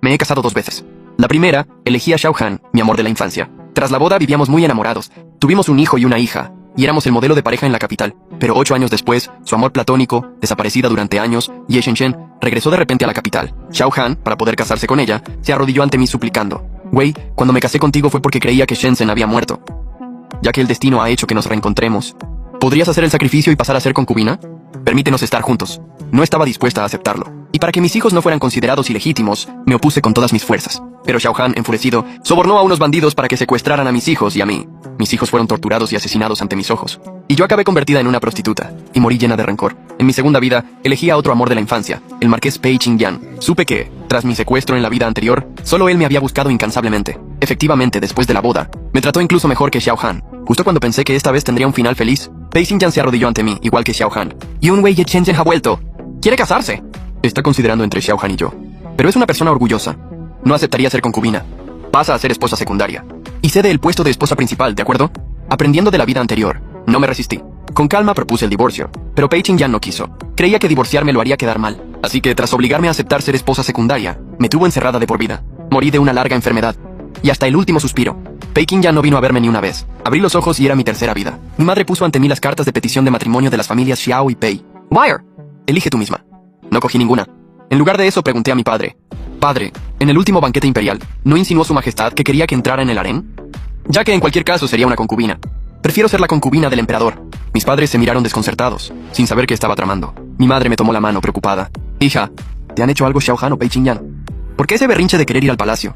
Me he casado 2 veces. La primera, elegí a Xiao Han, mi amor de la infancia. Tras la boda vivíamos muy enamorados. Tuvimos un hijo y una hija, y éramos el modelo de pareja en la capital. Pero 8 años después, su amor platónico, desaparecida durante años, Ye Shenshen, regresó de repente a la capital. Xiao Han, para poder casarse con ella, se arrodilló ante mí suplicando: Wei, cuando me casé contigo fue porque creía que Shenzhen había muerto. Ya que el destino ha hecho que nos reencontremos, ¿podrías hacer el sacrificio y pasar a ser concubina? Permítenos estar juntos. No estaba dispuesta a aceptarlo. Y para que mis hijos no fueran considerados ilegítimos, me opuse con todas mis fuerzas. Pero Xiao Han, enfurecido, sobornó a unos bandidos para que secuestraran a mis hijos y a mí. Mis hijos fueron torturados y asesinados ante mis ojos. Y yo acabé convertida en una prostituta, y morí llena de rencor. En mi segunda vida, elegí a otro amor de la infancia, el marqués Pei Qingyan. Supe que, tras mi secuestro en la vida anterior, solo él me había buscado incansablemente. Efectivamente, después de la boda, me trató incluso mejor que Xiao Han. Justo cuando pensé que esta vez tendría un final feliz, Pei Qingyan se arrodilló ante mí, igual que Xiao Han. Y un Wei Ye Shenzhen ha vuelto. ¿Quiere casarse? Está considerando entre Xiao Han y yo. Pero es una persona orgullosa. No aceptaría ser concubina. Pasa a ser esposa secundaria. Y cede el puesto de esposa principal, ¿de acuerdo? Aprendiendo de la vida anterior, no me resistí. Con calma propuse el divorcio, pero Pei Qingyan no quiso. Creía que divorciarme lo haría quedar mal. Así que tras obligarme a aceptar ser esposa secundaria, me tuvo encerrada de por vida. Morí de una larga enfermedad. Y hasta el último suspiro. Pei Qingyan no vino a verme ni una vez. Abrí los ojos y era mi tercera vida. Mi madre puso ante mí las cartas de petición de matrimonio de las familias Xiao y Pei. Wire, elige tú misma. No cogí ninguna. En lugar de eso pregunté a mi padre: Padre, en el último banquete imperial, ¿no insinuó su majestad que quería que entrara en el harén? Ya que en cualquier caso sería una concubina. Prefiero ser la concubina del emperador. Mis padres se miraron desconcertados, sin saber qué estaba tramando. Mi madre me tomó la mano preocupada. Hija, ¿te han hecho algo Xiao Han o Pei Qingyan? ¿Por qué ese berrinche de querer ir al palacio?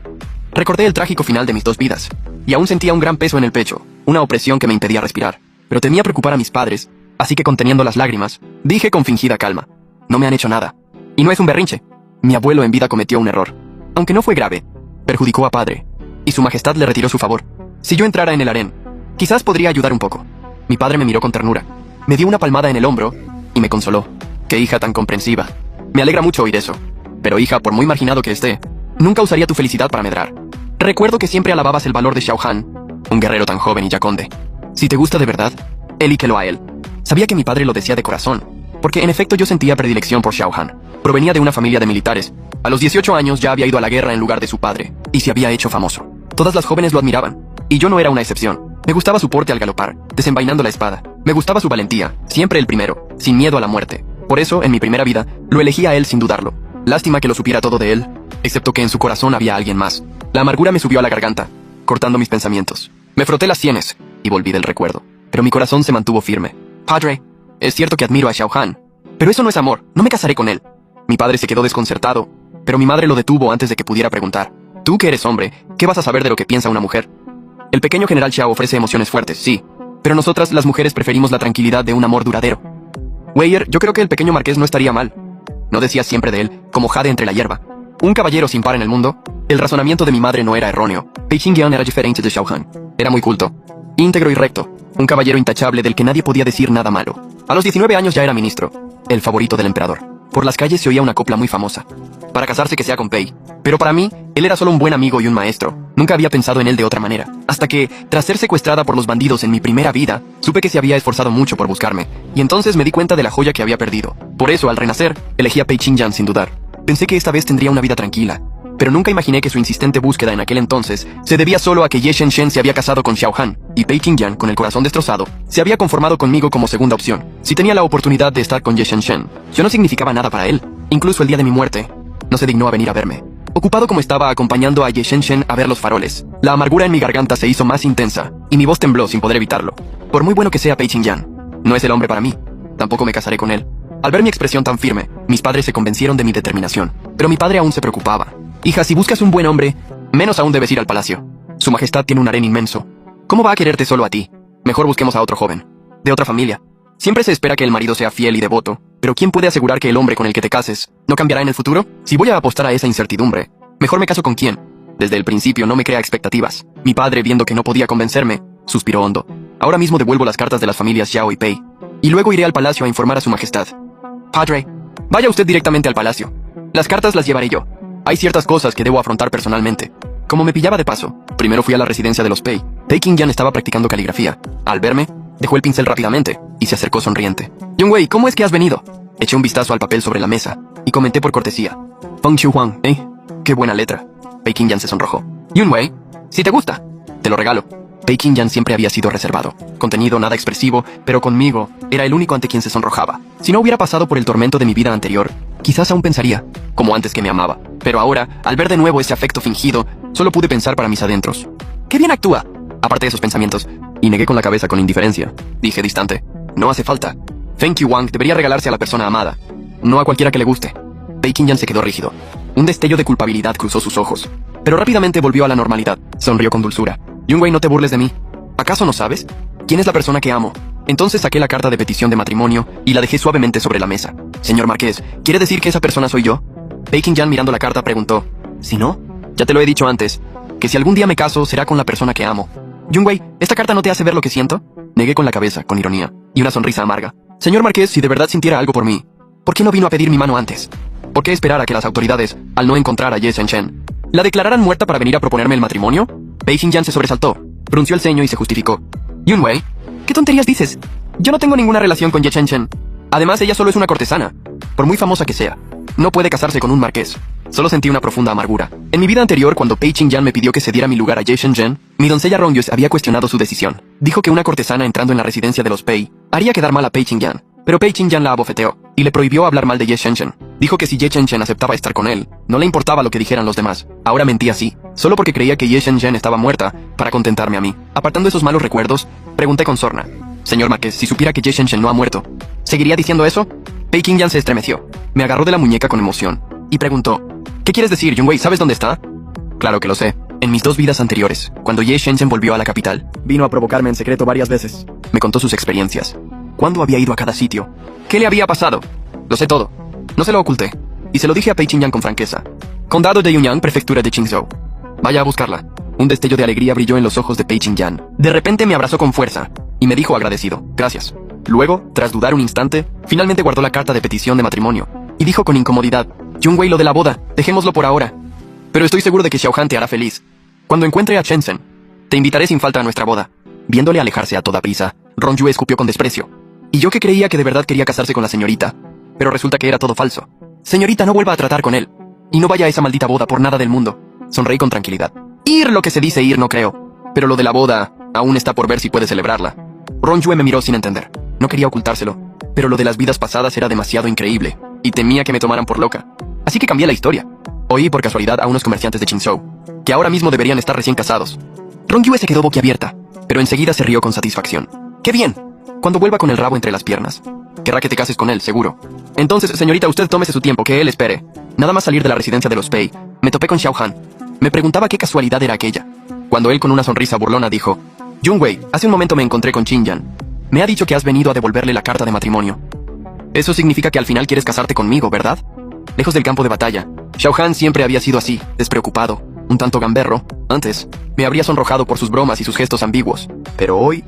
Recordé el trágico final de mis 2 vidas, y aún sentía un gran peso en el pecho, una opresión que me impedía respirar. Pero temía preocupar a mis padres, así que conteniendo las lágrimas, dije con fingida calma: no me han hecho nada. Y no es un berrinche. Mi abuelo en vida cometió un error. Aunque no fue grave, perjudicó a padre, y su majestad le retiró su favor. Si yo entrara en el harén, quizás podría ayudar un poco. Mi padre me miró con ternura, me dio una palmada en el hombro y me consoló. Qué hija tan comprensiva. Me alegra mucho oír eso. Pero hija, por muy marginado que esté, nunca usaría tu felicidad para medrar. Recuerdo que siempre alababas el valor de Xiao Han, un guerrero tan joven y ya conde. Si te gusta de verdad, elíquelo a él. Sabía que mi padre lo decía de corazón, porque en efecto yo sentía predilección por Xiao Han. Provenía de una familia de militares. A los 18 años ya había ido a la guerra en lugar de su padre, y se había hecho famoso. Todas las jóvenes lo admiraban, y yo no era una excepción. Me gustaba su porte al galopar, desenvainando la espada. Me gustaba su valentía, siempre el primero, sin miedo a la muerte. Por eso, en mi primera vida, lo elegí a él sin dudarlo. Lástima que lo supiera todo de él, excepto que en su corazón había alguien más. La amargura me subió a la garganta, cortando mis pensamientos. Me froté las sienes, y volví del recuerdo. Pero mi corazón se mantuvo firme. Padre, es cierto que admiro a Xiao Han, pero eso no es amor, no me casaré con él. Mi padre se quedó desconcertado, pero mi madre lo detuvo antes de que pudiera preguntar. Tú que eres hombre, ¿qué vas a saber de lo que piensa una mujer? El pequeño general Xiao ofrece emociones fuertes, sí, pero nosotras las mujeres preferimos la tranquilidad de un amor duradero. Weyer, yo creo que el pequeño marqués no estaría mal. No decías siempre de él, como jade entre la hierba. Un caballero sin par en el mundo. El razonamiento de mi madre no era erróneo. Pei Qingyan era diferente de Xiao Han. Era muy culto, íntegro y recto. Un caballero intachable del que nadie podía decir nada malo. A los 19 años ya era ministro, el favorito del emperador. Por las calles se oía una copla muy famosa. Para casarse que sea con Pei. Pero para mí, él era solo un buen amigo y un maestro. Nunca había pensado en él de otra manera. Hasta que, tras ser secuestrada por los bandidos en mi primera vida, supe que se había esforzado mucho por buscarme. Y entonces me di cuenta de la joya que había perdido. Por eso, al renacer, elegí a Pei Qingyan sin dudar. Pensé que esta vez tendría una vida tranquila. Pero nunca imaginé que su insistente búsqueda en aquel entonces se debía solo a que Ye Shenshen se había casado con Xiao Han, y Pei Qingyan, con el corazón destrozado, se había conformado conmigo como segunda opción. Si tenía la oportunidad de estar con Ye Shenshen, yo no significaba nada para él. Incluso el día de mi muerte, no se dignó a venir a verme. Ocupado como estaba acompañando a Ye Shenshen a ver los faroles, la amargura en mi garganta se hizo más intensa, y mi voz tembló sin poder evitarlo. Por muy bueno que sea Pei Qingyan, no es el hombre para mí. Tampoco me casaré con él. Al ver mi expresión tan firme, mis padres se convencieron de mi determinación. Pero mi padre aún se preocupaba. Hija, si buscas un buen hombre, menos aún debes ir al palacio. Su majestad tiene un harén inmenso. ¿Cómo va a quererte solo a ti? Mejor busquemos a otro joven, de otra familia. Siempre se espera que el marido sea fiel y devoto, pero ¿quién puede asegurar que el hombre con el que te cases no cambiará en el futuro? Si voy a apostar a esa incertidumbre, mejor me caso con quién. Desde el principio no me crea expectativas. Mi padre, viendo que no podía convencerme, suspiró hondo. Ahora mismo devuelvo las cartas de las familias Xiao y Pei, y luego iré al palacio a informar a su majestad. Padre, vaya usted directamente al palacio. Las cartas las llevaré yo. Hay ciertas cosas que debo afrontar personalmente. Como me pillaba de paso, primero fui a la residencia de los Pei. Pei Qingyan estaba practicando caligrafía. Al verme, dejó el pincel rápidamente y se acercó sonriente. Yongwei, ¿cómo es que has venido? Eché un vistazo al papel sobre la mesa y comenté por cortesía. Feng Xiuhuang, Qué buena letra. Pei Qingyan se sonrojó. Yunwei, si te gusta, te lo regalo. Pei Qingyan siempre había sido reservado, contenido, nada expresivo, pero conmigo era el único ante quien se sonrojaba. Si no hubiera pasado por el tormento de mi vida anterior, quizás aún pensaría, como antes que me amaba. Pero ahora, al ver de nuevo ese afecto fingido, solo pude pensar para mis adentros. ¡Qué bien actúa! Aparte de esos pensamientos, y negué con la cabeza con indiferencia. Dije distante, no hace falta. Feng Qiuwang debería regalarse a la persona amada, no a cualquiera que le guste. Pei Qingyan se quedó rígido. Un destello de culpabilidad cruzó sus ojos, pero rápidamente volvió a la normalidad. Sonrió con dulzura. Yunwei, no te burles de mí. ¿Acaso no sabes? ¿Quién es la persona que amo? Entonces saqué la carta de petición de matrimonio y la dejé suavemente sobre la mesa. Señor Marqués, ¿quiere decir que esa persona soy yo? Pei Qingyan, mirando la carta, preguntó. ¿Si no? Ya te lo he dicho antes, que si algún día me caso será con la persona que amo. Yunwei, ¿esta carta no te hace ver lo que siento? Negué con la cabeza, con ironía, y una sonrisa amarga. Señor Marqués, si de verdad sintiera algo por mí, ¿por qué no vino a pedir mi mano antes? ¿Por qué esperar a que las autoridades, al no encontrar a Ye Shen, la declararan muerta para venir a proponerme el matrimonio? Pei Qingyan se sobresaltó, frunció el ceño y se justificó. Yunwei, ¿qué tonterías dices? Yo no tengo ninguna relación con Ye Shen. Además, ella solo es una cortesana, por muy famosa que sea. No puede casarse con un marqués. Solo sentí una profunda amargura. En mi vida anterior, cuando Pei Qingyan me pidió que cediera mi lugar a Ye Shen, mi doncella Rongyue había cuestionado su decisión. Dijo que una cortesana entrando en la residencia de los Pei haría quedar mal a Pei Qingyan. Pero Pei Qingyan la abofeteó y le prohibió hablar mal de Ye Shen. Dijo que si Ye Shen aceptaba estar con él, no le importaba lo que dijeran los demás. Ahora mentía así, solo porque creía que Ye Shen estaba muerta, para contentarme a mí. Apartando esos malos recuerdos, pregunté con sorna. Señor Marqués, si supiera que Ye Shen no ha muerto, ¿seguiría diciendo eso? Pei Qingyan se estremeció. Me agarró de la muñeca con emoción y preguntó. ¿Qué quieres decir, Yunwei? ¿Sabes dónde está? Claro que lo sé. En mis 2 vidas anteriores, cuando Ye Shen volvió a la capital, vino a provocarme en secreto varias veces. Me contó sus experiencias. ¿Cuándo había ido a cada sitio? ¿Qué le había pasado? Lo sé todo. No se lo oculté. Y se lo dije a Pei Qingyan con franqueza. Condado de Yunyang, prefectura de Qingzhou. Vaya a buscarla. Un destello de alegría brilló en los ojos de Pei Qingyan. De repente me abrazó con fuerza y me dijo agradecido. Gracias. Luego, tras dudar un instante, finalmente guardó la carta de petición de matrimonio y dijo con incomodidad. Yunwei, lo de la boda, dejémoslo por ahora. Pero estoy seguro de que Xiaohan te hará feliz. Cuando encuentre a Shenzhen, te invitaré sin falta a nuestra boda. Viéndole alejarse a toda prisa, Rongyue escupió con desprecio. Y yo que creía que de verdad quería casarse con la señorita. Pero resulta que era todo falso. Señorita, no vuelva a tratar con él. Y no vaya a esa maldita boda por nada del mundo. Sonreí con tranquilidad. Ir, lo que se dice ir, no creo. Pero lo de la boda, aún está por ver si puede celebrarla. Rongyue me miró sin entender. No quería ocultárselo. Pero lo de las vidas pasadas era demasiado increíble. Y temía que me tomaran por loca. Así que cambié la historia. Oí por casualidad a unos comerciantes de Qingzhou, que ahora mismo deberían estar recién casados. Rongyue se quedó boquiabierta, pero enseguida se rió con satisfacción. ¡Qué bien! Cuando vuelva con el rabo entre las piernas. Querrá que te cases con él, seguro. Entonces, señorita, usted tómese su tiempo, que él espere. Nada más salir de la residencia de los Pei, me topé con Xiaohan. Me preguntaba qué casualidad era aquella. Cuando él con una sonrisa burlona dijo, Yunwei, hace un momento me encontré con Qingyan. Me ha dicho que has venido a devolverle la carta de matrimonio. Eso significa que al final quieres casarte conmigo, ¿verdad? Lejos del campo de batalla, Xiaohan siempre había sido así, despreocupado, un tanto gamberro. Antes, me habría sonrojado por sus bromas y sus gestos ambiguos. Pero hoy...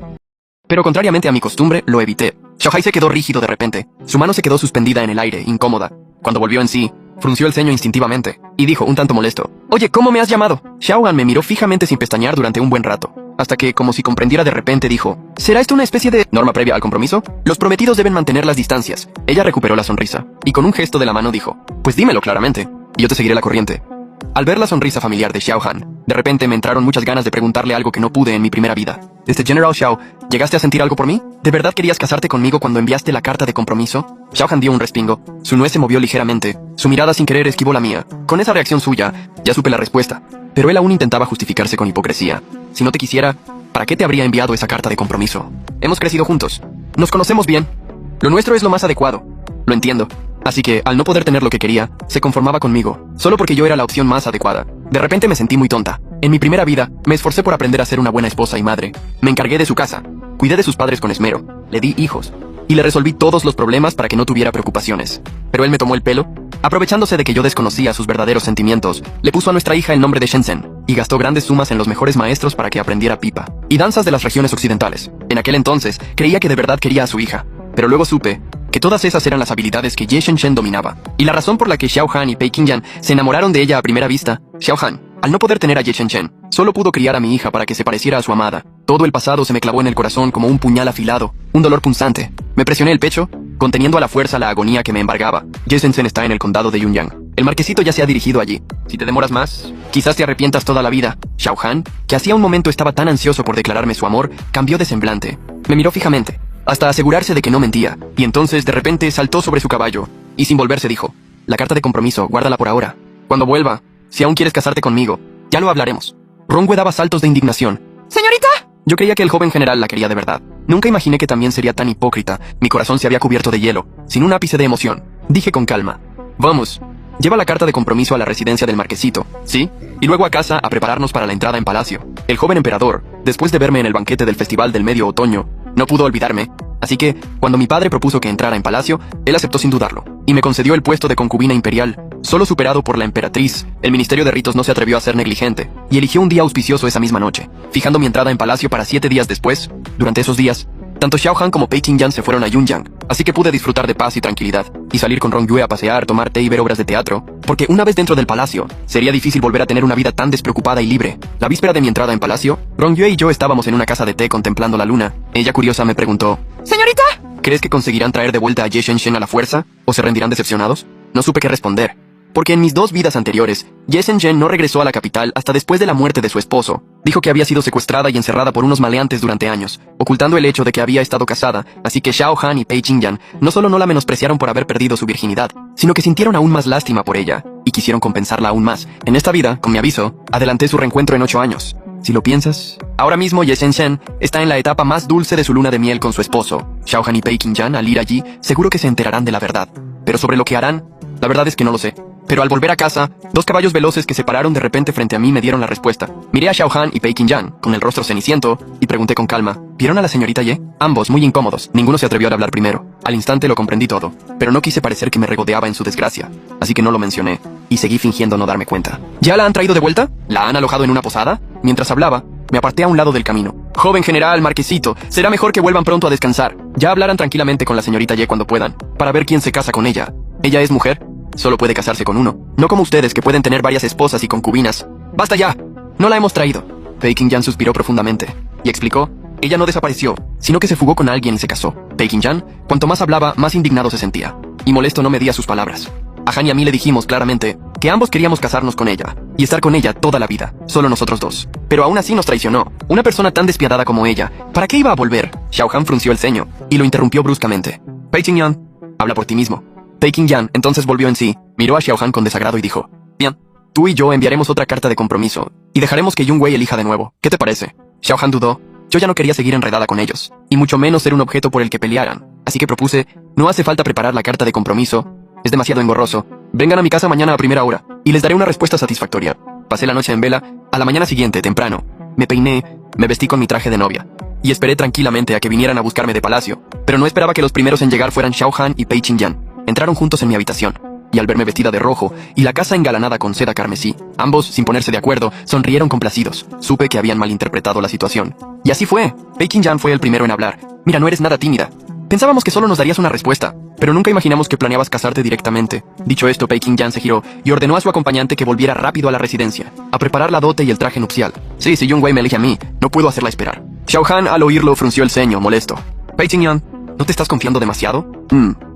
Pero contrariamente a mi costumbre, lo evité. Xiaohai se quedó rígido de repente. Su mano se quedó suspendida en el aire, incómoda. Cuando volvió en sí, frunció el ceño instintivamente, y dijo, un tanto molesto, Oye, ¿cómo me has llamado? Xiaohan me miró fijamente sin pestañear durante un buen rato, hasta que, como si comprendiera de repente, dijo, ¿será esto una especie de norma previa al compromiso? Los prometidos deben mantener las distancias. Ella recuperó la sonrisa, y con un gesto de la mano dijo, Pues dímelo claramente, y yo te seguiré la corriente. Al ver la sonrisa familiar de Xiaohan, de repente me entraron muchas ganas de preguntarle algo que no pude en mi primera vida. General Xiao, ¿llegaste a sentir algo por mí? ¿De verdad querías casarte conmigo cuando enviaste la carta de compromiso? Xiaohan dio un respingo. Su nuez se movió ligeramente. Su mirada sin querer esquivó la mía. Con esa reacción suya, ya supe la respuesta. Pero él aún intentaba justificarse con hipocresía. Si no te quisiera, ¿para qué te habría enviado esa carta de compromiso? Hemos crecido juntos. Nos conocemos bien. Lo nuestro es lo más adecuado. Lo entiendo. Así que, al no poder tener lo que quería, se conformaba conmigo, solo porque yo era la opción más adecuada. De repente me sentí muy tonta. En mi primera vida, me esforcé por aprender a ser una buena esposa y madre. Me encargué de su casa, cuidé de sus padres con esmero, le di hijos, y le resolví todos los problemas para que no tuviera preocupaciones. Pero él me tomó el pelo, aprovechándose de que yo desconocía sus verdaderos sentimientos, le puso a nuestra hija el nombre de Shenzhen, y gastó grandes sumas en los mejores maestros para que aprendiera pipa y danzas de las regiones occidentales. En aquel entonces, creía que de verdad quería a su hija, pero luego supe que todas esas eran las habilidades que Ye Shen dominaba. Y la razón por la que Xiaohan y Pei Qingyan se enamoraron de ella a primera vista, Xiaohan, al no poder tener a Ye Shen, solo pudo criar a mi hija para que se pareciera a su amada, Todo el pasado se me clavó en el corazón como un puñal afilado, un dolor punzante. Me presioné el pecho, conteniendo a la fuerza la agonía que me embargaba. Jessensen está en el condado de Yunyang. El marquesito ya se ha dirigido allí. Si te demoras más, quizás te arrepientas toda la vida. Xiao Han, que hacía un momento estaba tan ansioso por declararme su amor, cambió de semblante. Me miró fijamente, hasta asegurarse de que no mentía, y entonces de repente saltó sobre su caballo, y sin volverse dijo: la carta de compromiso, guárdala por ahora. Cuando vuelva, si aún quieres casarte conmigo, ya lo hablaremos. Rongwe daba saltos de indignación. ¡Señorita! Yo creía que el joven general la quería de verdad. Nunca imaginé que también sería tan hipócrita. Mi corazón se había cubierto de hielo, sin un ápice de emoción. Dije con calma: vamos, lleva la carta de compromiso a la residencia del marquesito, ¿sí? Y luego a casa a prepararnos para la entrada en palacio. El joven emperador, después de verme en el banquete del Festival del Medio Otoño, no pudo olvidarme. Así que, cuando mi padre propuso que entrara en palacio, él aceptó sin dudarlo, y me concedió el puesto de concubina imperial, solo superado por la emperatriz. El Ministerio de Ritos no se atrevió a ser negligente, y eligió un día auspicioso esa misma noche, fijando mi entrada en palacio para 7 días después. Durante esos días, tanto Xiao Han como Pei Qingyan se fueron a Yunyang, así que pude disfrutar de paz y tranquilidad, y salir con Rongyue a pasear, tomar té y ver obras de teatro, porque una vez dentro del palacio, sería difícil volver a tener una vida tan despreocupada y libre. La víspera de mi entrada en palacio, Rongyue y yo estábamos en una casa de té contemplando la luna. Ella, curiosa, me preguntó: ¡Señorita! ¿crees que conseguirán traer de vuelta a Ye Shenshen a la fuerza, o se rendirán decepcionados? No supe qué responder, porque en mis 2 vidas anteriores, Ye Shenshen no regresó a la capital hasta después de la muerte de su esposo. Dijo que había sido secuestrada y encerrada por unos maleantes durante años, ocultando el hecho de que había estado casada, así que Xiao Han y Pei Qingyan no solo no la menospreciaron por haber perdido su virginidad, sino que sintieron aún más lástima por ella, y quisieron compensarla aún más. En esta vida, con mi aviso, adelanté su reencuentro en 8 años. Si lo piensas, ahora mismo Ye Shenshen está en la etapa más dulce de su luna de miel con su esposo. Xiao Han y Pei Qingyan, al ir allí, seguro que se enterarán de la verdad. Pero sobre lo que harán, la verdad es que no lo sé. Pero al volver a casa, 2 caballos veloces que se pararon de repente frente a mí me dieron la respuesta. Miré a Xiao Han y Pei Qingyan, con el rostro ceniciento, y pregunté con calma: ¿vieron a la señorita Ye? Ambos muy incómodos. Ninguno se atrevió a hablar primero. Al instante lo comprendí todo, pero no quise parecer que me regodeaba en su desgracia, así que no lo mencioné, y seguí fingiendo no darme cuenta. ¿Ya la han traído de vuelta? ¿La han alojado en una posada? Mientras hablaba, me aparté a un lado del camino. Joven general, marquesito, será mejor que vuelvan pronto a descansar. Ya hablarán tranquilamente con la señorita Ye cuando puedan, para ver quién se casa con ella. ¿Ella es mujer? Solo puede casarse con uno. No como ustedes, que pueden tener varias esposas y concubinas. ¡Basta ya! No la hemos traído. Pei Qingyan suspiró profundamente y explicó: ella no desapareció, sino que se fugó con alguien y se casó. Pei Qingyan, cuanto más hablaba, más indignado se sentía, y molesto no medía sus palabras. A Han y a mí le dijimos claramente que ambos queríamos casarnos con ella, y estar con ella toda la vida, solo nosotros 2. Pero aún así nos traicionó. Una persona tan despiadada como ella, ¿para qué iba a volver? Xiao Han frunció el ceño, y lo interrumpió bruscamente. Pei Qingyan, habla por ti mismo. Pei Qingyan entonces volvió en sí, miró a Xiao Han con desagrado y dijo: bien, tú y yo enviaremos otra carta de compromiso, y dejaremos que Yun Wei elija de nuevo. ¿Qué te parece? Xiao Han dudó. Yo ya no quería seguir enredada con ellos, y mucho menos ser un objeto por el que pelearan, así que propuse: no hace falta preparar la carta de compromiso, es demasiado engorroso. Vengan a mi casa mañana a primera hora, y les daré una respuesta satisfactoria. Pasé la noche en vela. A la mañana siguiente, temprano, me peiné, me vestí con mi traje de novia, y esperé tranquilamente a que vinieran a buscarme de palacio, pero no esperaba que los primeros en llegar fueran Xiao Han y Pei Qingyan. Entraron juntos en mi habitación, y al verme vestida de rojo y la casa engalanada con seda carmesí, ambos, sin ponerse de acuerdo, sonrieron complacidos. Supe que habían malinterpretado la situación. Y así fue. Pei Qingyan fue el primero en hablar. Mira, no eres nada tímida. Pensábamos que solo nos darías una respuesta, pero nunca imaginamos que planeabas casarte directamente. Dicho esto, Pei Qingyan se giró y ordenó a su acompañante que volviera rápido a la residencia, a preparar la dote y el traje nupcial. Sí, si Yun Wei me elige a mí, no puedo hacerla esperar. Xiao Han, al oírlo, frunció el ceño, molesto. Pei Qingyan, ¿no te estás confiando demasiado?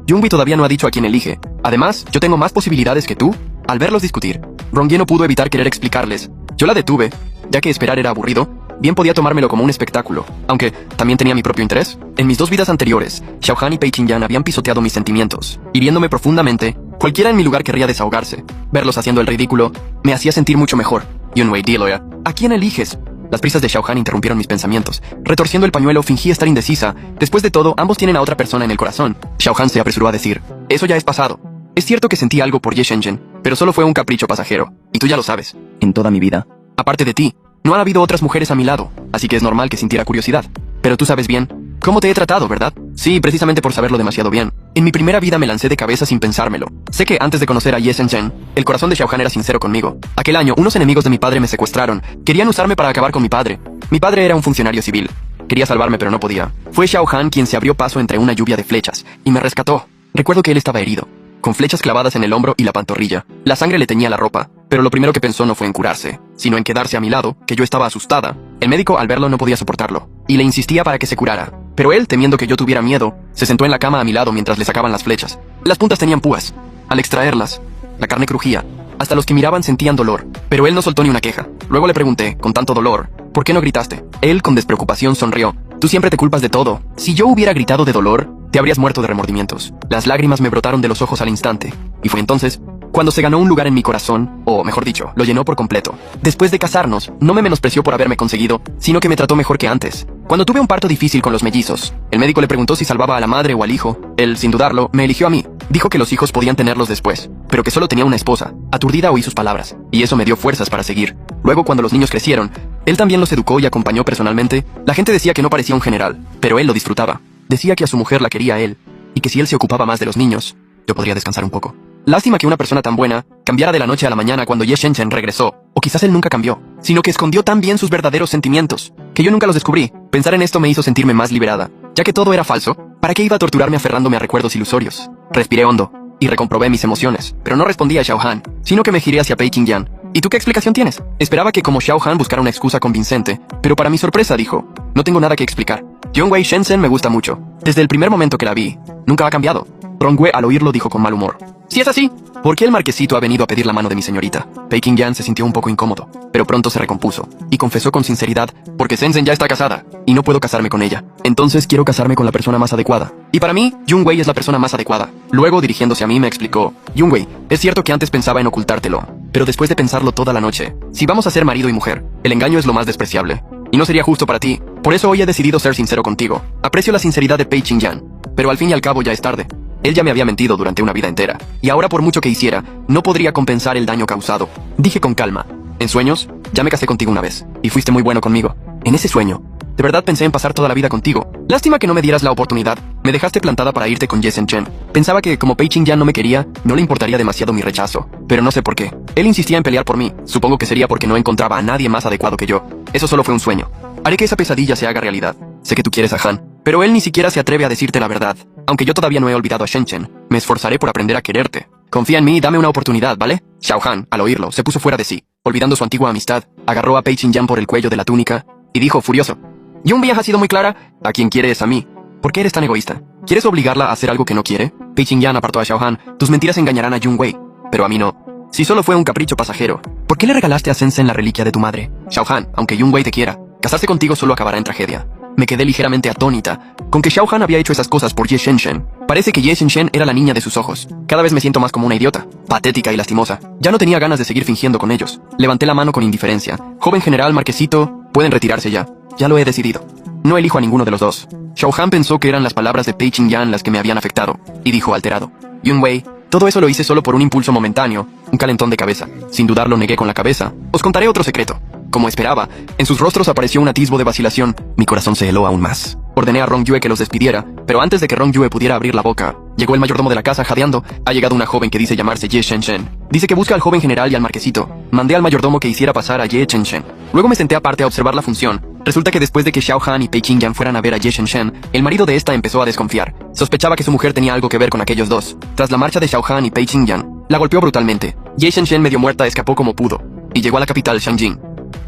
Yunwi todavía no ha dicho a quién elige. Además, yo tengo más posibilidades que tú. Al verlos discutir, Rongyue no pudo evitar querer explicarles. Yo la detuve, ya que esperar era aburrido. Bien podía tomármelo como un espectáculo, aunque también tenía mi propio interés. En mis 2 vidas anteriores, Xiao Han y Pei Qingyan habían pisoteado mis sentimientos, hiriéndome profundamente. Cualquiera en mi lugar querría desahogarse. Verlos haciendo el ridículo me hacía sentir mucho mejor. Yunwei, dilo ya. ¿A quién eliges? Las prisas de Xiao Han interrumpieron mis pensamientos. Retorciendo el pañuelo, fingí estar indecisa. Después de todo, ambos tienen a otra persona en el corazón. Xiao Han se apresuró a decir: eso ya es pasado. Es cierto que sentí algo por Ye Shenshen, pero solo fue un capricho pasajero. Y tú ya lo sabes. En toda mi vida, aparte de ti, no han habido otras mujeres a mi lado, así que es normal que sintiera curiosidad. Pero tú sabes bien cómo te he tratado, ¿verdad? Sí, precisamente por saberlo demasiado bien. En mi primera vida me lancé de cabeza sin pensármelo. Sé que antes de conocer a Ye Shenshen, el corazón de Xiao Han era sincero conmigo. Aquel año, unos enemigos de mi padre me secuestraron. Querían usarme para acabar con mi padre. Mi padre era un funcionario civil. Quería salvarme, pero no podía. Fue Xiao Han quien se abrió paso entre una lluvia de flechas y me rescató. Recuerdo que él estaba herido, con flechas clavadas en el hombro y la pantorrilla. La sangre le teñía la ropa, pero lo primero que pensó no fue en curarse, sino en quedarse a mi lado, que yo estaba asustada. El médico al verlo no podía soportarlo, y le insistía para que se curara. Pero él, temiendo que yo tuviera miedo, se sentó en la cama a mi lado mientras le sacaban las flechas. Las puntas tenían púas. Al extraerlas, la carne crujía. Hasta los que miraban sentían dolor, pero él no soltó ni una queja. Luego le pregunté, con tanto dolor, ¿por qué no gritaste? Él, con despreocupación, sonrió. Tú siempre te culpas de todo. Si yo hubiera gritado de dolor, te habrías muerto de remordimientos. Las lágrimas me brotaron de los ojos al instante, y fue entonces cuando se ganó un lugar en mi corazón, o mejor dicho, lo llenó por completo. Después de casarnos, no me menospreció por haberme conseguido, sino que me trató mejor que antes. Cuando tuve un parto difícil con los mellizos, el médico le preguntó si salvaba a la madre o al hijo. Él, sin dudarlo, me eligió a mí. Dijo que los hijos podían tenerlos después, pero que solo tenía una esposa. Aturdida oí sus palabras, y eso me dio fuerzas para seguir. Luego, cuando los niños crecieron, él también los educó y acompañó personalmente. La gente decía que no parecía un general, pero él lo disfrutaba. Decía que a su mujer la quería a él, y que si él se ocupaba más de los niños, yo podría descansar un poco. Lástima que una persona tan buena cambiara de la noche a la mañana cuando Ye Shen regresó, o quizás él nunca cambió, sino que escondió tan bien sus verdaderos sentimientos, que yo nunca los descubrí. Pensar en esto me hizo sentirme más liberada, ya que todo era falso. ¿Para qué iba a torturarme aferrándome a recuerdos ilusorios? Respiré hondo, y recomprobé mis emociones, pero no respondí a Xiao Han, sino que me giré hacia Pei Qingyan. ¿Y tú qué explicación tienes? Esperaba que como Xiao Han buscara una excusa convincente, pero para mi sorpresa dijo, no tengo nada que explicar. Yongwei Shenzhen me gusta mucho. Desde el primer momento que la vi, nunca ha cambiado. Rongwei al oírlo dijo con mal humor. Si es así, ¿por qué el marquesito ha venido a pedir la mano de mi señorita? Pei Qingyan se sintió un poco incómodo, pero pronto se recompuso, y confesó con sinceridad, porque Shenzhen ya está casada, y no puedo casarme con ella. Entonces quiero casarme con la persona más adecuada. Y para mí, Yongwei es la persona más adecuada. Luego, dirigiéndose a mí, me explicó, Yongwei, es cierto que antes pensaba en ocultártelo, pero después de pensarlo toda la noche, si vamos a ser marido y mujer, el engaño es lo más despreciable. Y no sería justo para ti. Por eso hoy he decidido ser sincero contigo. Aprecio la sinceridad de Pei Qingyan, pero al fin y al cabo ya es tarde. Él ya me había mentido durante una vida entera, y ahora por mucho que hiciera, no podría compensar el daño causado. Dije con calma, en sueños, ya me casé contigo una vez, y fuiste muy bueno conmigo. En ese sueño, de verdad pensé en pasar toda la vida contigo. Lástima que no me dieras la oportunidad. Me dejaste plantada para irte con Ye Shen. Pensaba que como Pei Qingyan no me quería, no le importaría demasiado mi rechazo, pero no sé por qué. Él insistía en pelear por mí. Supongo que sería porque no encontraba a nadie más adecuado que yo. Eso solo fue un sueño. Haré que esa pesadilla se haga realidad. Sé que tú quieres a Han, pero él ni siquiera se atreve a decirte la verdad. Aunque yo todavía no he olvidado a Shenzhen, me esforzaré por aprender a quererte. Confía en mí y dame una oportunidad, ¿vale? Xiao Han, al oírlo, se puso fuera de sí. Olvidando su antigua amistad, agarró a Pei Qingyan por el cuello de la túnica y dijo furioso, Yunbi ha sido muy clara, a quien quiere es a mí. ¿Por qué eres tan egoísta? ¿Quieres obligarla a hacer algo que no quiere? Pei Qingyan apartó a Xiao Han. Tus mentiras engañarán a Yunwei, pero a mí no. Si solo fue un capricho pasajero, ¿por qué le regalaste a Shenzhen la reliquia de tu madre? Xiao Han, aunque Yunwei te quiera, casarse contigo solo acabará en tragedia. Me quedé ligeramente atónita con que Xiao Han había hecho esas cosas por Ye Shen. Parece que Ye Shen era la niña de sus ojos. Cada vez me siento más como una idiota, patética y lastimosa. Ya no tenía ganas de seguir fingiendo con ellos. Levanté la mano con indiferencia. Joven general, marquesito, pueden retirarse ya. Ya lo he decidido. No elijo a ninguno de los dos. Xiao Han pensó que eran las palabras de Pei Qingyan las que me habían afectado, y dijo alterado, Yunwei, todo eso lo hice solo por un impulso momentáneo, un calentón de cabeza. Sin dudarlo negué con la cabeza. Os contaré otro secreto. Como esperaba, en sus rostros apareció un atisbo de vacilación. Mi corazón se heló aún más. Ordené a Rongyue que los despidiera, pero antes de que Rongyue pudiera abrir la boca, llegó el mayordomo de la casa jadeando. Ha llegado una joven que dice llamarse Ye Shen. Dice que busca al joven general y al marquesito. Mandé al mayordomo que hiciera pasar a Ye Shen. Luego me senté aparte a observar la función. Resulta que después de que Xiao Han y Pei Qingyan fueran a ver a Ye Shen, el marido de esta empezó a desconfiar. Sospechaba que su mujer tenía algo que ver con aquellos dos. Tras la marcha de Xiao Han y Pei Qingyan, la golpeó brutalmente. Ye Shen, medio muerta, escapó como pudo y llegó a la capital, Shanjing.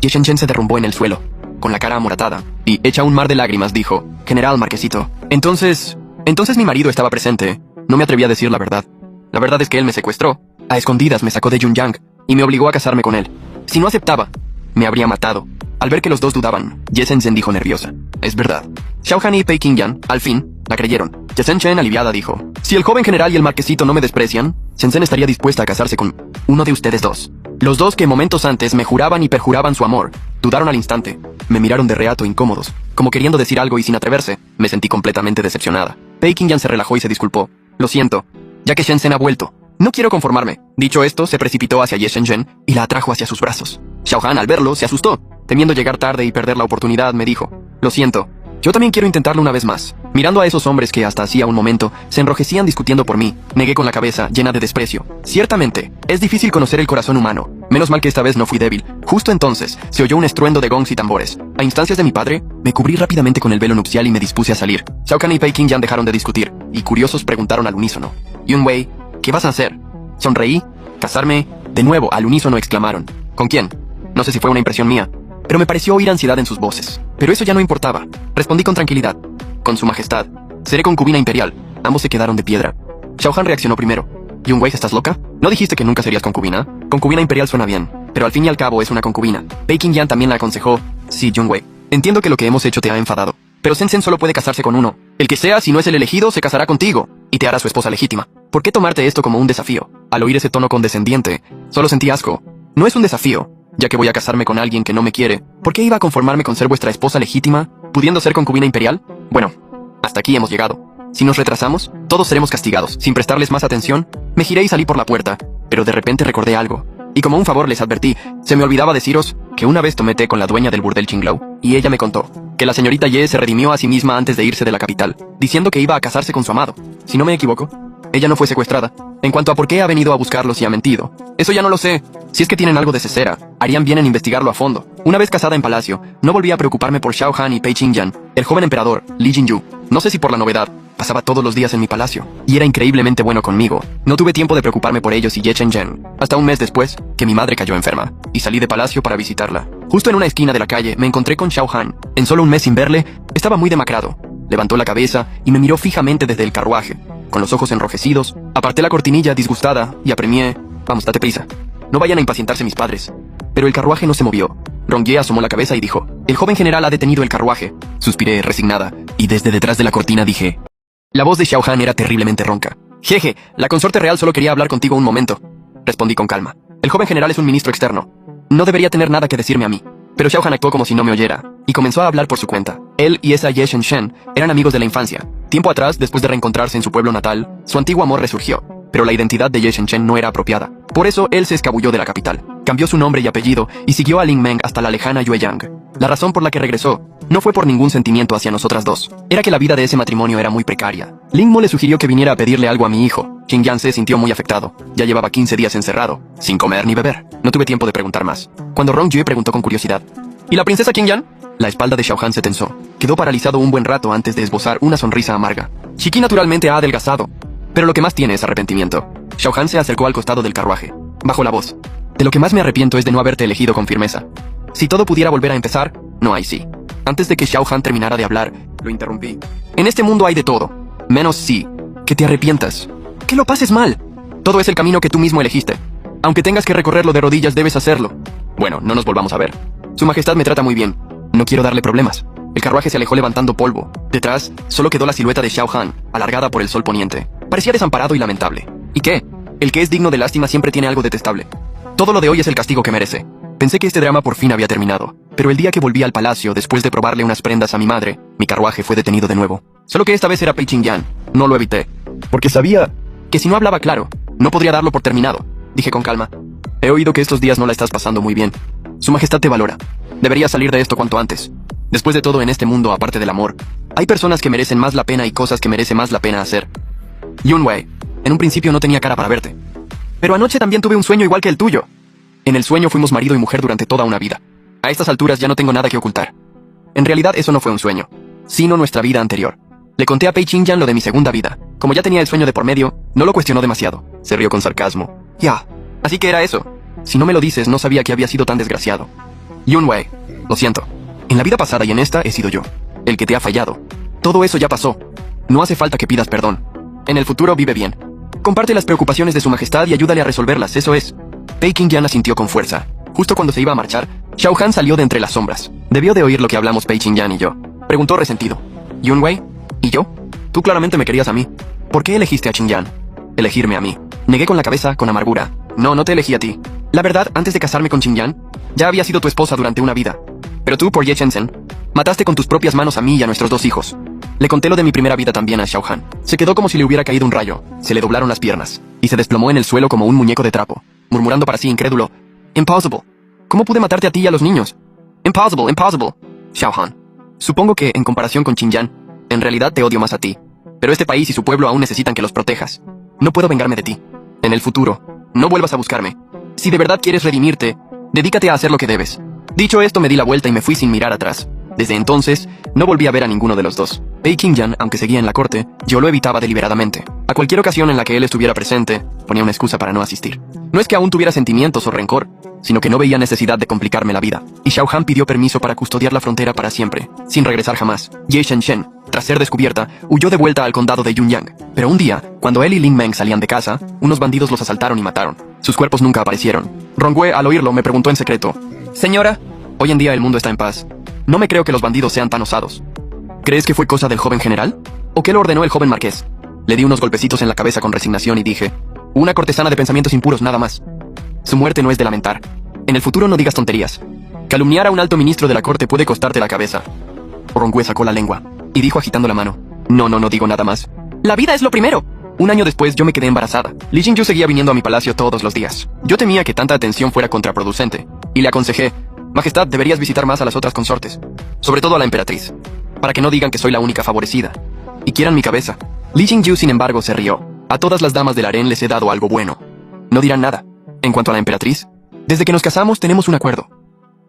Ye Shen se derrumbó en el suelo, con la cara amoratada, y, hecha un mar de lágrimas, dijo, General Marquesito, entonces mi marido estaba presente. No me atreví a decir la verdad. La verdad es que él me secuestró. A escondidas me sacó de Yunyang y me obligó a casarme con él. Si no aceptaba, me habría matado. Al ver que los dos dudaban, Ye Shen dijo nerviosa, es verdad. Xiao Han y Pei Qingyan, al fin, la creyeron. Ye Shen, aliviada, dijo, si el joven general y el marquesito no me desprecian, Shenzhen estaría dispuesta a casarse con uno de ustedes dos. Los dos que momentos antes me juraban y perjuraban su amor, dudaron al instante. Me miraron de reato incómodos, como queriendo decir algo y sin atreverse. Me sentí completamente decepcionada. Pei Qingyan se relajó y se disculpó. Lo siento, ya que Shenzhen ha vuelto. No quiero conformarme. Dicho esto, se precipitó hacia Ye Shen y la atrajo hacia sus brazos. Xiao Han, al verlo, se asustó. Temiendo llegar tarde y perder la oportunidad, me dijo, lo siento, yo también quiero intentarlo una vez más. Mirando a esos hombres que hasta hacía un momento se enrojecían discutiendo por mí, negué con la cabeza, llena de desprecio. Ciertamente, es difícil conocer el corazón humano. Menos mal que esta vez no fui débil. Justo entonces, se oyó un estruendo de gongs y tambores. A instancias de mi padre, me cubrí rápidamente con el velo nupcial y me dispuse a salir. Xiao Han y Pei Qingyan dejaron de discutir, y curiosos preguntaron al unísono, Yunwei, ¿qué vas a hacer? Sonreí. ¿Casarme? De nuevo, al unísono exclamaron. ¿Con quién? No sé si fue una impresión mía, pero me pareció oír ansiedad en sus voces. Pero eso ya no importaba. Respondí con tranquilidad. Con su majestad. Seré concubina imperial. Ambos se quedaron de piedra. Xiao Han reaccionó primero. Yunwei, ¿estás loca? ¿No dijiste que nunca serías concubina? Concubina imperial suena bien, pero al fin y al cabo es una concubina. Pei Qingyan también la aconsejó. Sí, Yunwei. Entiendo que lo que hemos hecho te ha enfadado, pero Shenzhen solo puede casarse con uno. El que sea, si no es el elegido, se casará contigo y te hará su esposa legítima. ¿Por qué tomarte esto como un desafío? Al oír ese tono condescendiente, solo sentí asco. No es un desafío, ya que voy a casarme con alguien que no me quiere. ¿Por qué iba a conformarme con ser vuestra esposa legítima, pudiendo ser concubina imperial? Bueno, hasta aquí hemos llegado. Si nos retrasamos, todos seremos castigados. Sin prestarles más atención, me giré y salí por la puerta, pero de repente recordé algo. Y como un favor les advertí, se me olvidaba deciros que una vez tomé té con la dueña del burdel Qinglou, y ella me contó que la señorita Ye se redimió a sí misma antes de irse de la capital, diciendo que iba a casarse con su amado. Si no me equivoco, ella no fue secuestrada. En cuanto a por qué ha venido a buscarlos y ha mentido, eso ya no lo sé. Si es que tienen algo de cesera, harían bien en investigarlo a fondo. Una vez casada en palacio, no volví a preocuparme por Xiao Han y Pei Qingyan, el joven emperador, Li Jinyu. No sé si por la novedad, pasaba todos los días en mi palacio, y era increíblemente bueno conmigo. No tuve tiempo de preocuparme por ellos y Ye Chenzhen, hasta un mes después, que mi madre cayó enferma, y salí de palacio para visitarla. Justo en una esquina de la calle, me encontré con Xiao Han. En solo un mes sin verle, estaba muy demacrado. Levantó la cabeza y me miró fijamente desde el carruaje. Con los ojos enrojecidos, aparté la cortinilla disgustada y apremié. Vamos, date prisa. No vayan a impacientarse mis padres. Pero el carruaje no se movió. Rongyue asomó la cabeza y dijo, el joven general ha detenido el carruaje. Suspiré, resignada, y desde detrás de la cortina dije... La voz de Xiao Han era terriblemente ronca. Jeje, la consorte real solo quería hablar contigo un momento. Respondí con calma. El joven general es un ministro externo. No debería tener nada que decirme a mí. Pero Xiao Han actuó como si no me oyera, y comenzó a hablar por su cuenta. Él y esa Ye Shenshen eran amigos de la infancia. Tiempo atrás, después de reencontrarse en su pueblo natal, su antiguo amor resurgió. Pero la identidad de Ye Shenshen no era apropiada. Por eso, él se escabulló de la capital. Cambió su nombre y apellido, y siguió a Ling Meng hasta la lejana Yueyang. La razón por la que regresó no fue por ningún sentimiento hacia nosotras dos. Era que la vida de ese matrimonio era muy precaria. Ling Mo le sugirió que viniera a pedirle algo a mi hijo. Qingyan se sintió muy afectado. Ya llevaba 15 días encerrado, sin comer ni beber. No tuve tiempo de preguntar más. Cuando Rongyue preguntó con curiosidad, ¿y la princesa Qingyan? La espalda de Xiao Han se tensó. Quedó paralizado un buen rato antes de esbozar una sonrisa amarga. Shiki naturalmente ha adelgazado, pero lo que más tiene es arrepentimiento. Xiao Han se acercó al costado del carruaje. Bajó la voz. De lo que más me arrepiento es de no haberte elegido con firmeza. Si todo pudiera volver a empezar, no hay sí. Antes de que Xiao Han terminara de hablar, lo interrumpí. En este mundo hay de todo, menos sí. Que te arrepientas. Que lo pases mal. Todo es el camino que tú mismo elegiste. Aunque tengas que recorrerlo de rodillas, debes hacerlo. Bueno, no nos volvamos a ver. Su majestad me trata muy bien. No quiero darle problemas. El carruaje se alejó levantando polvo. Detrás, solo quedó la silueta de Xiao Han, alargada por el sol poniente. Parecía desamparado y lamentable. ¿Y qué? El que es digno de lástima siempre tiene algo detestable. Todo lo de hoy es el castigo que merece. Pensé que este drama por fin había terminado. Pero el día que volví al palacio, después de probarle unas prendas a mi madre, mi carruaje fue detenido de nuevo. Solo que esta vez era Pei Qingyan. No lo evité. Porque sabía que si no hablaba claro, no podría darlo por terminado. Dije con calma. He oído que estos días no la estás pasando muy bien. Su majestad te valora. Deberías salir de esto cuanto antes. Después de todo en este mundo, aparte del amor, hay personas que merecen más la pena y cosas que merece más la pena hacer. Yunwei, en un principio no tenía cara para verte. Pero anoche también tuve un sueño igual que el tuyo. En el sueño fuimos marido y mujer durante toda una vida. A estas alturas ya no tengo nada que ocultar. En realidad eso no fue un sueño, sino nuestra vida anterior. Le conté a Pei Qingyan lo de mi segunda vida. Como ya tenía el sueño de por medio, no lo cuestionó demasiado. Se rió con sarcasmo. Ya. Así que era eso. Si no me lo dices, no sabía que había sido tan desgraciado. Yunwei, lo siento. En la vida pasada y en esta he sido yo, el que te ha fallado. Todo eso ya pasó. No hace falta que pidas perdón. En el futuro vive bien. Comparte las preocupaciones de su majestad y ayúdale a resolverlas, eso es. Pei Qingyan asintió con fuerza. Justo cuando se iba a marchar, Xiao Han salió de entre las sombras. Debió de oír lo que hablamos Pei Qingyan y yo. Preguntó resentido. ¿Yunwei? ¿Y yo? Tú claramente me querías a mí. ¿Por qué elegiste a Qingyan? Elegirme a mí. Negué con la cabeza, con amargura. No te elegí a ti. La verdad, antes de casarme con Qingyan, ya había sido tu esposa durante una vida. Pero tú, por Ye Shenzhen, mataste con tus propias manos a mí y a nuestros dos hijos. Le conté lo de mi primera vida también a Xiao Han. Se quedó como si le hubiera caído un rayo. Se le doblaron las piernas. Y se desplomó en el suelo como un muñeco de trapo, murmurando para sí incrédulo. Impossible. ¿Cómo pude matarte a ti y a los niños? Impossible, impossible. Xiao Han. Supongo que, en comparación con Qingyan, en realidad te odio más a ti. Pero este país y su pueblo aún necesitan que los protejas. No puedo vengarme de ti. En el futuro, no vuelvas a buscarme. Si de verdad quieres redimirte, dedícate a hacer lo que debes. Dicho esto, me di la vuelta y me fui sin mirar atrás. Desde entonces, no volví a ver a ninguno de los dos. Pei Qingyan, aunque seguía en la corte, yo lo evitaba deliberadamente. A cualquier ocasión en la que él estuviera presente, ponía una excusa para no asistir. No es que aún tuviera sentimientos o rencor, sino que no veía necesidad de complicarme la vida. Y Xiao Han pidió permiso para custodiar la frontera para siempre, sin regresar jamás. Ye Shenshen, tras ser descubierta, huyó de vuelta al condado de Yunyang. Pero un día, cuando él y Lin Meng salían de casa, unos bandidos los asaltaron y mataron. Sus cuerpos nunca aparecieron. Rongwei, al oírlo, me preguntó en secreto: «Señora, hoy en día el mundo está en paz. No me creo que los bandidos sean tan osados. ¿Crees que fue cosa del joven general? ¿O qué lo ordenó el joven marqués?» Le di unos golpecitos en la cabeza con resignación y dije: «Una cortesana de pensamientos impuros nada más. Su muerte no es de lamentar. En el futuro no digas tonterías. Calumniar a un alto ministro de la corte puede costarte la cabeza». Rongwei sacó la lengua y dijo agitando la mano: No digo nada más. La vida es lo primero. Un año después yo me quedé embarazada. Li Jingyu seguía viniendo a mi palacio todos los días. Yo temía que tanta atención fuera contraproducente, y le aconsejé: «Majestad, deberías visitar más a las otras consortes, sobre todo a la emperatriz, para que no digan que soy la única favorecida, y quieran mi cabeza». Li Jingyu, sin embargo, se rió. «A todas las damas del harén les he dado algo bueno. No dirán nada. En cuanto a la emperatriz, desde que nos casamos tenemos un acuerdo: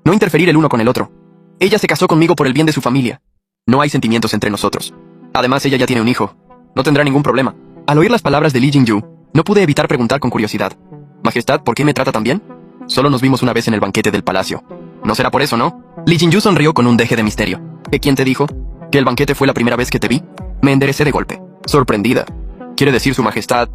no interferir el uno con el otro. Ella se casó conmigo por el bien de su familia. No hay sentimientos entre nosotros. Además, ella ya tiene un hijo. No tendrá ningún problema». Al oír las palabras de Li Jingyu, no pude evitar preguntar con curiosidad: «Majestad, ¿por qué me trata tan bien? Solo nos vimos una vez en el banquete del palacio. No será por eso, ¿no?» Li Jingyu sonrió con un deje de misterio. «¿Que quién te dijo? ¿Que el banquete fue la primera vez que te vi?» Me enderecé de golpe, sorprendida. «¿Quiere decir, su majestad,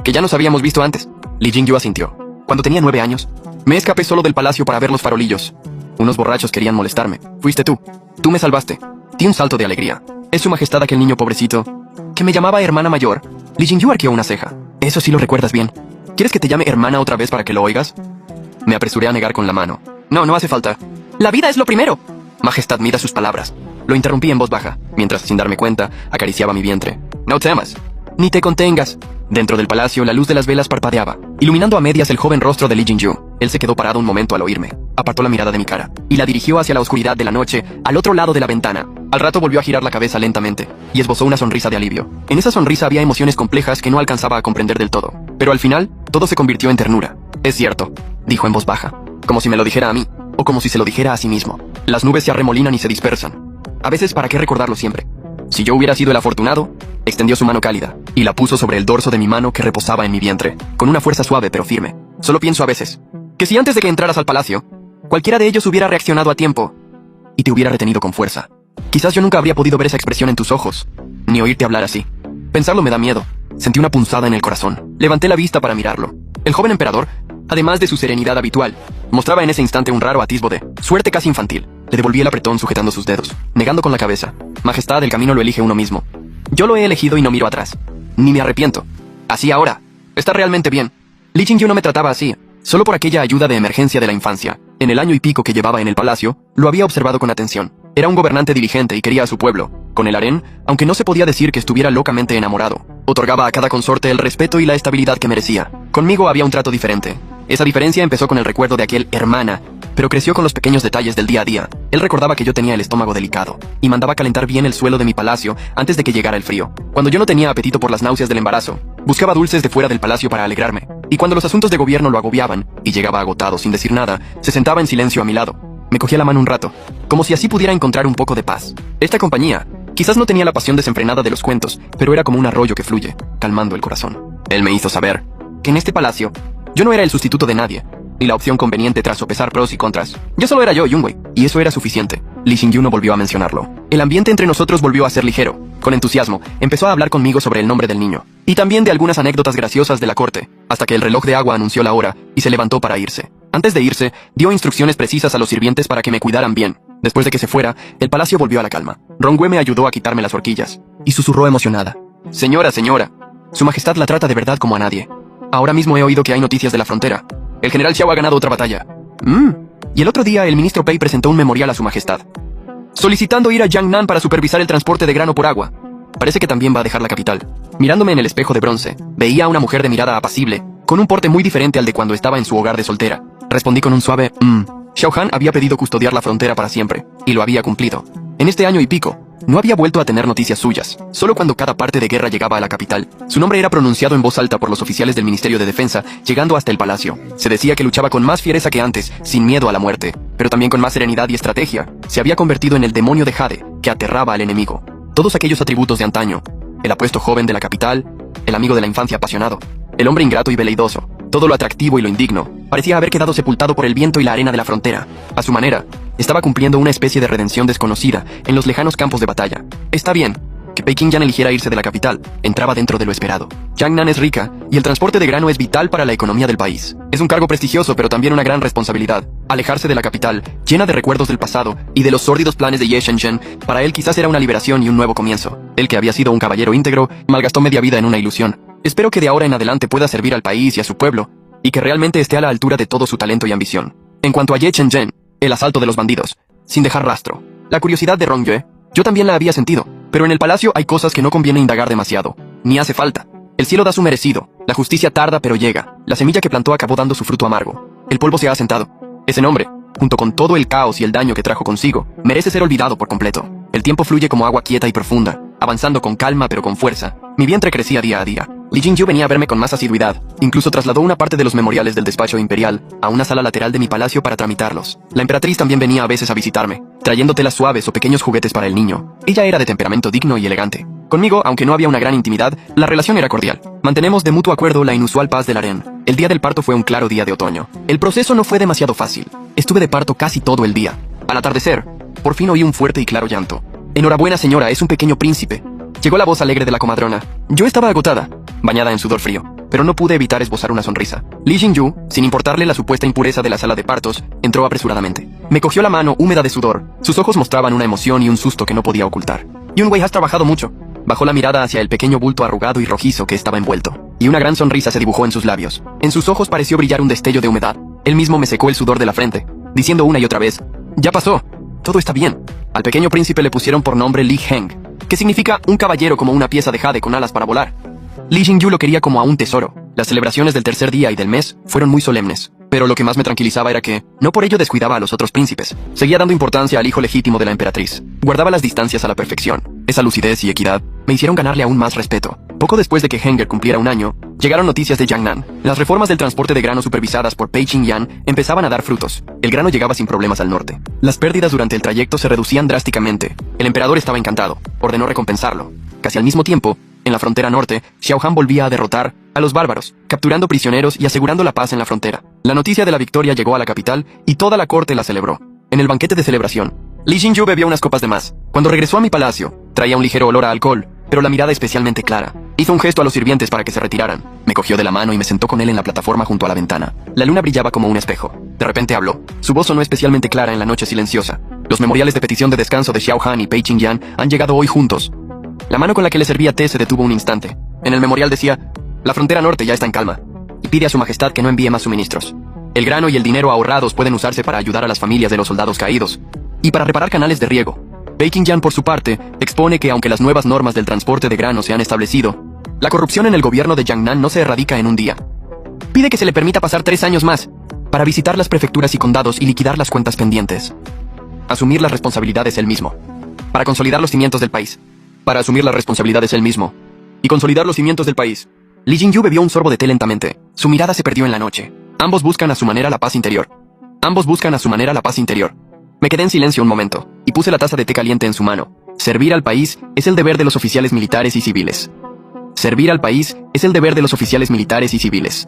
que ya nos habíamos visto antes?» Li Jingyu asintió. «Cuando tenía 9 años, me escapé solo del palacio para ver los farolillos. Unos borrachos querían molestarme. Fuiste tú. Tú me salvaste». Di un salto de alegría. «¿Es su majestad aquel niño pobrecito que me llamaba hermana mayor?» Li Jingyu arqueó una ceja. «Eso sí lo recuerdas bien. ¿Quieres que te llame hermana otra vez para que lo oigas?» Me apresuré a negar con la mano. No hace falta. La vida es lo primero». «Majestad, mida sus palabras». Lo interrumpí en voz baja, mientras, sin darme cuenta, acariciaba mi vientre. «No temas. Ni te contengas». Dentro del palacio, la luz de las velas parpadeaba, iluminando a medias el joven rostro de Li Jingyu. Él se quedó parado un momento al oírme. Apartó la mirada de mi cara y la dirigió hacia la oscuridad de la noche, al otro lado de la ventana. Al rato volvió a girar la cabeza lentamente y esbozó una sonrisa de alivio. En esa sonrisa había emociones complejas que no alcanzaba a comprender del todo. Pero al final, todo se convirtió en ternura. «Es cierto», dijo en voz baja, como si me lo dijera a mí, o como si se lo dijera a sí mismo. «Las nubes se arremolinan y se dispersan. A veces, ¿para qué recordarlo siempre? Si yo hubiera sido el afortunado». Extendió su mano cálida y la puso sobre el dorso de mi mano que reposaba en mi vientre, con una fuerza suave pero firme. «Solo pienso a veces que si antes de que entraras al palacio, cualquiera de ellos hubiera reaccionado a tiempo y te hubiera retenido con fuerza, quizás yo nunca habría podido ver esa expresión en tus ojos, ni oírte hablar así. Pensarlo me da miedo». Sentí una punzada en el corazón. Levanté la vista para mirarlo. El joven emperador, además de su serenidad habitual, mostraba en ese instante un raro atisbo de suerte casi infantil. Le devolví el apretón sujetando sus dedos, negando con la cabeza: «Majestad, el camino lo elige uno mismo. Yo lo he elegido y no miro atrás. Ni me arrepiento. Así ahora. Está realmente bien». Li Jingyu no me trataba así, solo por aquella ayuda de emergencia de la infancia. En el año y pico que llevaba en el palacio, lo había observado con atención. Era un gobernante diligente y quería a su pueblo. Con el harén, aunque no se podía decir que estuviera locamente enamorado, otorgaba a cada consorte el respeto y la estabilidad que merecía. Conmigo había un trato diferente. Esa diferencia empezó con el recuerdo de aquel hermana, pero creció con los pequeños detalles del día a día. Él recordaba que yo tenía el estómago delicado y mandaba calentar bien el suelo de mi palacio antes de que llegara el frío. Cuando yo no tenía apetito por las náuseas del embarazo, buscaba dulces de fuera del palacio para alegrarme. Y cuando los asuntos de gobierno lo agobiaban y llegaba agotado sin decir nada, se sentaba en silencio a mi lado. Me cogía la mano un rato, como si así pudiera encontrar un poco de paz. Esta compañía quizás no tenía la pasión desenfrenada de los cuentos, pero era como un arroyo que fluye, calmando el corazón. Él me hizo saber que en este palacio yo no era el sustituto de nadie, ni la opción conveniente tras sopesar pros y contras. Yo solo era yo, Yunwei, y eso era suficiente. Li Jingyu no volvió a mencionarlo. El ambiente entre nosotros volvió a ser ligero. Con entusiasmo, empezó a hablar conmigo sobre el nombre del niño, y también de algunas anécdotas graciosas de la corte, hasta que el reloj de agua anunció la hora, y se levantó para irse. Antes de irse, dio instrucciones precisas a los sirvientes para que me cuidaran bien. Después de que se fuera, el palacio volvió a la calma. Rongwei me ayudó a quitarme las horquillas, y susurró emocionada: «Señora, su majestad la trata de verdad como a nadie. Ahora mismo he oído que hay noticias de la frontera. El general Xiao ha ganado otra batalla. Y el otro día el ministro Pei presentó un memorial a su majestad, solicitando ir a Jiangnan para supervisar el transporte de grano por agua. Parece que también va a dejar la capital». Mirándome en el espejo de bronce, veía a una mujer de mirada apacible, con un porte muy diferente al de cuando estaba en su hogar de soltera. Respondí con un suave Xiao Han había pedido custodiar la frontera para siempre, y lo había cumplido. En este año y pico, no había vuelto a tener noticias suyas. Solo cuando cada parte de guerra llegaba a la capital, su nombre era pronunciado en voz alta por los oficiales del Ministerio de Defensa, llegando hasta el palacio. Se decía que luchaba con más fiereza que antes, sin miedo a la muerte, pero también con más serenidad y estrategia. Se había convertido en el demonio de Jade, que aterraba al enemigo. Todos aquellos atributos de antaño: el apuesto joven de la capital, el amigo de la infancia apasionado, el hombre ingrato y veleidoso, Todo lo atractivo y lo indigno parecía haber quedado sepultado por el viento y la arena de la frontera. A su manera, estaba cumpliendo una especie de redención desconocida en los lejanos campos de batalla. Está bien que Peking-yan eligiera irse de la capital, entraba dentro de lo esperado. Yangnan es rica, y el transporte de grano es vital para la economía del país. Es un cargo prestigioso, pero también una gran responsabilidad. Alejarse de la capital, llena de recuerdos del pasado y de los sórdidos planes de Ye Shenzhen, para él quizás era una liberación y un nuevo comienzo. Él, que había sido un caballero íntegro, malgastó media vida en una ilusión. Espero que de ahora en adelante pueda servir al país y a su pueblo, y que realmente esté a la altura de todo su talento y ambición. En cuanto a Ye Shenzhen, el asalto de los bandidos, sin dejar rastro. La curiosidad de Rongyue, yo también la había sentido, pero en el palacio hay cosas que no conviene indagar demasiado, ni hace falta. El cielo da su merecido, la justicia tarda pero llega, la semilla que plantó acabó dando su fruto amargo. El polvo se ha asentado. Ese nombre, junto con todo el caos y el daño que trajo consigo, merece ser olvidado por completo. El tiempo fluye como agua quieta y profunda, avanzando con calma pero con fuerza. Mi vientre crecía día a día. Li Jingyu venía a verme con más asiduidad. Incluso trasladó una parte de los memoriales del despacho imperial a una sala lateral de mi palacio para tramitarlos. La emperatriz también venía a veces a visitarme, trayendo telas suaves o pequeños juguetes para el niño. Ella era de temperamento digno y elegante. Conmigo, aunque no había una gran intimidad, la relación era cordial. Mantenemos de mutuo acuerdo la inusual paz del harén. El día del parto fue un claro día de otoño. El proceso no fue demasiado fácil. Estuve de parto casi todo el día. Al atardecer, por fin oí un fuerte y claro llanto. Enhorabuena, señora, es un pequeño príncipe. Llegó la voz alegre de la comadrona. Yo estaba agotada, bañada en sudor frío, pero no pude evitar esbozar una sonrisa. Li Jingyu, sin importarle la supuesta impureza de la sala de partos, entró apresuradamente. Me cogió la mano húmeda de sudor. Sus ojos mostraban una emoción y un susto que no podía ocultar. Yunwei, has trabajado mucho. Bajó la mirada hacia el pequeño bulto arrugado y rojizo que estaba envuelto, y una gran sonrisa se dibujó en sus labios. En sus ojos pareció brillar un destello de humedad. Él mismo me secó el sudor de la frente, diciendo una y otra vez, ya pasó, todo está bien. Al pequeño príncipe le pusieron por nombre Li Heng, que significa un caballero como una pieza de jade con alas para volar. Li Jingyu lo quería como a un tesoro. Las celebraciones del tercer día y del mes fueron muy solemnes, pero lo que más me tranquilizaba era que, no por ello descuidaba a los otros príncipes. Seguía dando importancia al hijo legítimo de la emperatriz. Guardaba las distancias a la perfección. Esa lucidez y equidad me hicieron ganarle aún más respeto. Poco después de que Henger cumpliera un año, llegaron noticias de Yangnan. Las reformas del transporte de grano supervisadas por Pei Qingyan empezaban a dar frutos. El grano llegaba sin problemas al norte. Las pérdidas durante el trayecto se reducían drásticamente. El emperador estaba encantado. Ordenó recompensarlo. Casi al mismo tiempo, en la frontera norte, Xiao Han volvía a derrotar a los bárbaros, capturando prisioneros y asegurando la paz en la frontera. La noticia de la victoria llegó a la capital y toda la corte la celebró. En el banquete de celebración, Li Jingyu bebió unas copas de más. Cuando regresó a mi palacio, traía un ligero olor a alcohol, pero la mirada especialmente clara. Hizo un gesto a los sirvientes para que se retiraran. Me cogió de la mano y me sentó con él en la plataforma junto a la ventana. La luna brillaba como un espejo. De repente habló. Su voz sonó especialmente clara en la noche silenciosa. Los memoriales de petición de descanso de Xiao Han y Pei Qingyan han llegado hoy juntos. La mano con la que le servía té se detuvo un instante. En el memorial decía, la frontera norte ya está en calma, y pide a su majestad que no envíe más suministros. El grano y el dinero ahorrados pueden usarse para ayudar a las familias de los soldados caídos, y para reparar canales de riego. Pei Qingyan, por su parte, expone que aunque las nuevas normas del transporte de grano se han establecido, la corrupción en el gobierno de Yangnan no se erradica en un día. Pide que se le permita pasar 3 años más, para visitar las prefecturas y condados y liquidar las cuentas pendientes. Asumir las responsabilidades él mismo, para consolidar los cimientos del país. Para asumir las responsabilidades él mismo y consolidar los cimientos del país. Li Jingyu bebió un sorbo de té lentamente. Su mirada se perdió en la noche. Ambos buscan a su manera la paz interior. Ambos buscan a su manera la paz interior. Me quedé en silencio un momento y puse la taza de té caliente en su mano. Servir al país es el deber de los oficiales militares y civiles. Servir al país es el deber de los oficiales militares y civiles.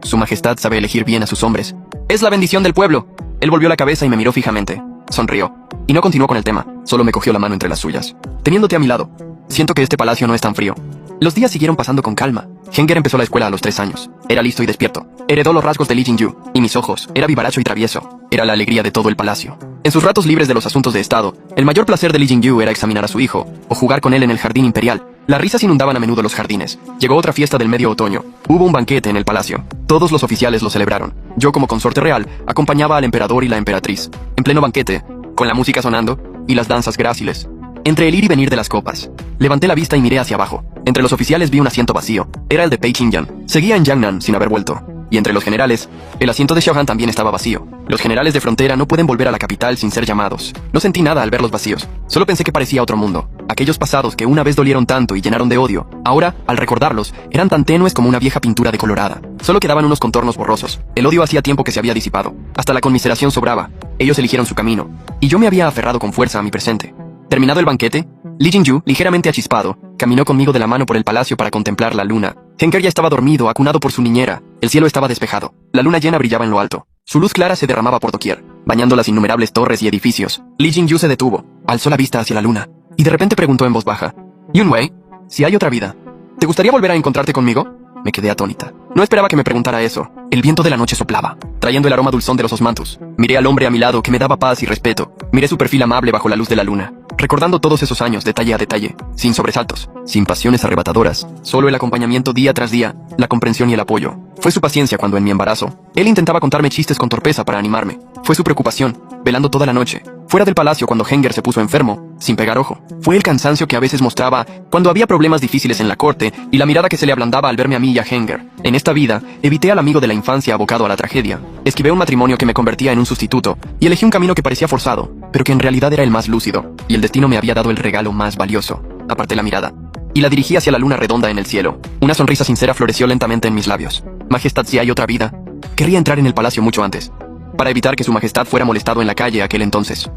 Su majestad sabe elegir bien a sus hombres. Es la bendición del pueblo. Él volvió la cabeza y me miró fijamente. Sonrió. Y no continuó con el tema. Solo me cogió la mano entre las suyas. Teniéndote a mi lado, siento que este palacio no es tan frío. Los días siguieron pasando con calma. Henger empezó la escuela a los 3 años. Era listo y despierto. Heredó los rasgos de Li Jingyu. Y mis ojos. Era vivaracho y travieso. Era la alegría de todo el palacio. En sus ratos libres de los asuntos de estado, el mayor placer de Li Jingyu era examinar a su hijo, o jugar con él en el jardín imperial. Las risas inundaban a menudo los jardines. Llegó otra fiesta del medio otoño. Hubo un banquete en el palacio. Todos los oficiales lo celebraron. Yo, como consorte real, acompañaba al emperador y la emperatriz. En pleno banquete, con la música sonando y las danzas gráciles. Entre el ir y venir de las copas, levanté la vista y miré hacia abajo. Entre los oficiales vi un asiento vacío. Era el de Pei Qingyan. Seguía en Yangnan sin haber vuelto. Y entre los generales, el asiento de Xiao Han también estaba vacío. Los generales de frontera no pueden volver a la capital sin ser llamados. No sentí nada al verlos vacíos. Solo pensé que parecía otro mundo. Aquellos pasados que una vez dolieron tanto y llenaron de odio, ahora, al recordarlos, eran tan tenues como una vieja pintura decolorada. Solo quedaban unos contornos borrosos. El odio hacía tiempo que se había disipado. Hasta la conmiseración sobraba. Ellos eligieron su camino. Y yo me había aferrado con fuerza a mi presente. Terminado el banquete, Li Jingyu, ligeramente achispado, caminó conmigo de la mano por el palacio para contemplar la luna. Henger ya estaba dormido, acunado por su niñera. El cielo estaba despejado. La luna llena brillaba en lo alto. Su luz clara se derramaba por doquier, bañando las innumerables torres y edificios. Li Jingyu se detuvo, alzó la vista hacia la luna, y de repente preguntó en voz baja: Yunwei, si hay otra vida, ¿te gustaría volver a encontrarte conmigo? Me quedé atónita. No esperaba que me preguntara eso. El viento de la noche soplaba, trayendo el aroma dulzón de los osmanthus. Miré al hombre a mi lado que me daba paz y respeto. Miré su perfil amable bajo la luz de la luna, recordando todos esos años detalle a detalle, sin sobresaltos, sin pasiones arrebatadoras, solo el acompañamiento día tras día, la comprensión y el apoyo. Fue su paciencia cuando en mi embarazo, él intentaba contarme chistes con torpeza para animarme. Fue su preocupación, velando toda la noche, fuera del palacio cuando Henger se puso enfermo, sin pegar ojo. Fue el cansancio que a veces mostraba cuando había problemas difíciles en la corte y la mirada que se le ablandaba al verme a mí y a Henger. En esta vida, evité al amigo de la infancia abocado a la tragedia. Esquivé un matrimonio que me convertía en un sustituto y elegí un camino que parecía forzado, pero que en realidad era el más lúcido, y el destino me había dado el regalo más valioso. Aparté la mirada y la dirigí hacia la luna redonda en el cielo. Una sonrisa sincera floreció lentamente en mis labios. Majestad, si hay otra vida, querría entrar en el palacio mucho antes, para evitar que su majestad fuera molestado en la calle aquel entonces.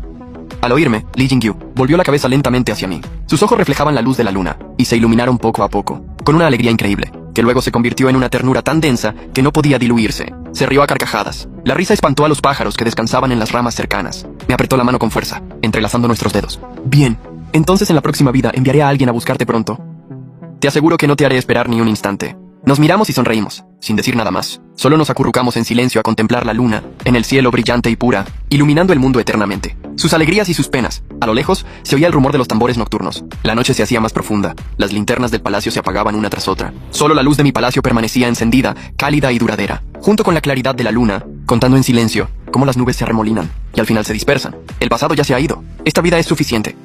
Al oírme, Li Jingyu volvió la cabeza lentamente hacia mí. Sus ojos reflejaban la luz de la luna, y se iluminaron poco a poco, con una alegría increíble, que luego se convirtió en una ternura tan densa que no podía diluirse. Se rió a carcajadas. La risa espantó a los pájaros que descansaban en las ramas cercanas. Me apretó la mano con fuerza, entrelazando nuestros dedos. Bien, entonces en la próxima vida enviaré a alguien a buscarte pronto. Te aseguro que no te haré esperar ni un instante. Nos miramos y sonreímos, sin decir nada más. Solo nos acurrucamos en silencio a contemplar la luna, en el cielo brillante y pura, iluminando el mundo eternamente. Sus alegrías y sus penas. A lo lejos, se oía el rumor de los tambores nocturnos. La noche se hacía más profunda. Las linternas del palacio se apagaban una tras otra. Solo la luz de mi palacio permanecía encendida, cálida y duradera, junto con la claridad de la luna, contando en silencio cómo las nubes se arremolinan y al final se dispersan. El pasado ya se ha ido. Esta vida es suficiente.